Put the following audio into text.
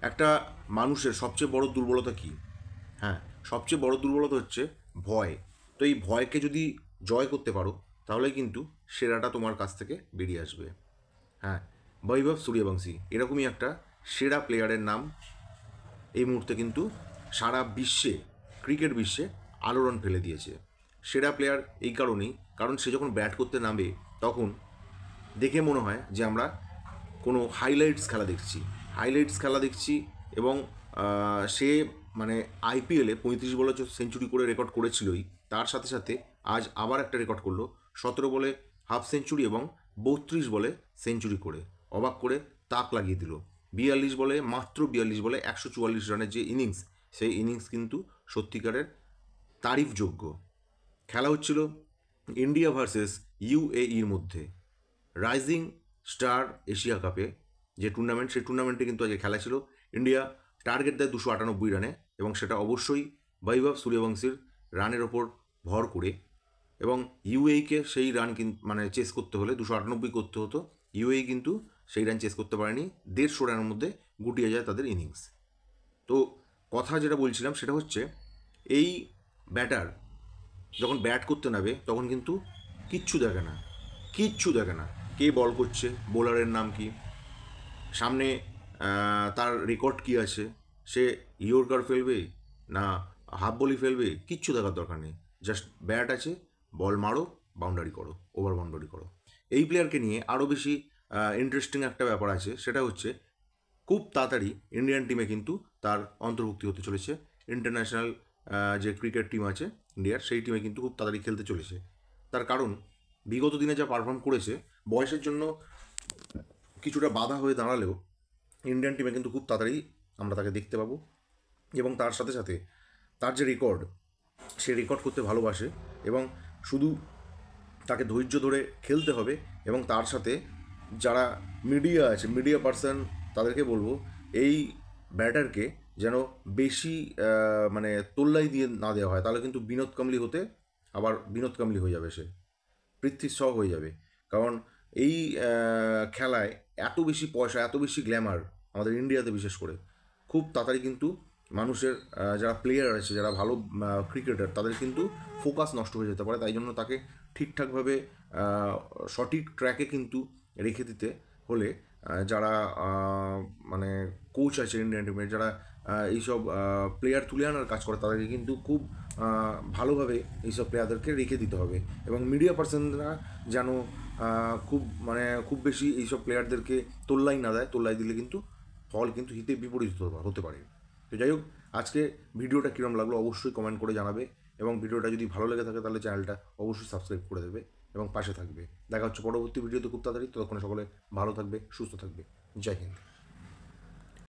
একটা মানুষের সবচেয়ে বড় দুর্বলতা কী? হ্যাঁ, সবচেয়ে বড় দুর্বলতা হচ্ছে ভয়। তো এই ভয়কে যদি জয় করতে পারো তাহলে কিন্তু সেরাটা তোমার কাছ থেকে বেরিয়ে আসবে। হ্যাঁ, বৈভব সূর্যবংশী এরকমই একটা সেরা প্লেয়ারের নাম এই মুহূর্তে কিন্তু সারা বিশ্বে, ক্রিকেট বিশ্বে আলোড়ন ফেলে দিয়েছে। সেরা প্লেয়ার এই কারণেই, কারণ সে যখন ব্যাট করতে নামে তখন দেখে মনে হয় যে আমরা কোনো হাইলাইটস খেলা দেখছি, এবং সে মানে আইপিএলে 35 বলে সেঞ্চুরি করে রেকর্ড করেছিলই, তার সাথে সাথে আজ আবার একটা রেকর্ড করলো 17 বলে হাফ সেঞ্চুরি এবং 32 বলে সেঞ্চুরি করে অবাক করে তাক লাগিয়ে দিল। 42 বলে, মাত্র 42 বলে 144 রানের যে ইনিংস, সেই ইনিংস কিন্তু সত্যিকারের তারিফযোগ্য। খেলা হচ্ছিল ইন্ডিয়া ভার্সেস ইউএইর মধ্যে রাইজিং স্টার এশিয়া কাপে যে টুর্নামেন্ট, সেই টুর্নামেন্টে কিন্তু আজকে খেলা ছিল। ইন্ডিয়া টার্গেট দেয় 298 রানে এবং সেটা অবশ্যই বৈভব সূর্যবংশীর রানের ওপর ভর করে, এবং ইউএইকে সেই রান মানে চেস করতে হলে 298 করতে হতো। ইউএই কিন্তু সেই রান চেস করতে পারেনি, 150 রানের মধ্যে গুটিয়ে যায় তাদের ইনিংস। তো কথা যেটা বলছিলাম সেটা হচ্ছে, এই ব্যাটার যখন ব্যাট করতে নামে তখন কিন্তু কিচ্ছু দেখে না, কে বল করছে, বোলারের নাম কি, সামনে তার রেকর্ড কি আছে, সে ইয়র্কার ফেলবে না হাফ বলি ফেলবে, কিচ্ছু দেখার দরকার নেই। জাস্ট ব্যাট আছে, বল মারো, বাউন্ডারি করো, ওভার বাউন্ডারি করো। এই প্লেয়ারকে নিয়ে আরও বেশি ইন্টারেস্টিং একটা ব্যাপার আছে, সেটা হচ্ছে খুব তাড়াতাড়ি ইন্ডিয়ান টিমে কিন্তু তার অন্তর্ভুক্তি হতে চলেছে। ইন্টারন্যাশনাল যে ক্রিকেট টিম আছে ইন্ডিয়ার, সেই টিমে কিন্তু খুব তাড়াতাড়ি খেলতে চলেছে। তার কারণ বিগত দিনে যা পারফর্ম করেছে, বয়সের জন্য কিছুটা বাধা হয়ে দাঁড়ালেও ইন্ডিয়ান টিমে কিন্তু খুব তাড়াতাড়ি আমরা তাকে দেখতে পাবো। এবং তার সাথে সাথে তার যে রেকর্ড, সে রেকর্ড করতে ভালোবাসে, এবং শুধু তাকে ধৈর্য ধরে খেলতে হবে। এবং তার সাথে যারা মিডিয়া আছে, মিডিয়া পার্সন, তাদেরকে বলবো এই ব্যাটারকে যেন বেশি মানে তোল্লাই দিয়ে না দেওয়া হয়, তাহলে কিন্তু বিনোদ কাম্বলি হতে আবার বিনোদ কাম্বলি হয়ে যাবে, সে পৃথ্বী শ হয়ে যাবে। কারণ এই খেলায় এত বেশি পয়সা, এত বেশি গ্ল্যামার, আমাদের ইন্ডিয়াতে বিশেষ করে খুব তাড়াতাড়ি কিন্তু মানুষের যারা প্লেয়ার আছে, যারা ভালো ক্রিকেটার, তাদের কিন্তু ফোকাস নষ্ট হয়ে যেতে পারে। তাই জন্য তাকে ঠিকঠাকভাবে সঠিক ট্র্যাকে কিন্তু রেখে দিতে হলে যারা মানে কোচ আছে ইন্ডিয়ান টিমের, যারা এইসব প্লেয়ার তুলে আনার কাজ করে, তাদেরকে কিন্তু খুব ভালোভাবে এইসব প্লেয়ারদেরকে রেখে দিতে হবে। এবং মিডিয়া পার্সনরা যেন খুব বেশি এইসব প্লেয়ারদেরকে তোল্লাই না দেয়, তোল্লাই দিলে কিন্তু ফল কিন্তু হিতে বিপরীত হতে পারে। তো যাই হোক, আজকে ভিডিওটা কীরকম লাগলো অবশ্যই কমেন্ট করে জানাবে, এবং ভিডিওটা যদি ভালো লেগে থাকে তাহলে চ্যানেলটা অবশ্যই সাবস্ক্রাইব করে দেবে এবং পাশে থাকবে। দেখা হচ্ছে পরবর্তী ভিডিওতে খুব তাড়াতাড়ি। ততক্ষণে সকলে ভালো থাকবে, সুস্থ থাকবে। জয় হিন্দ।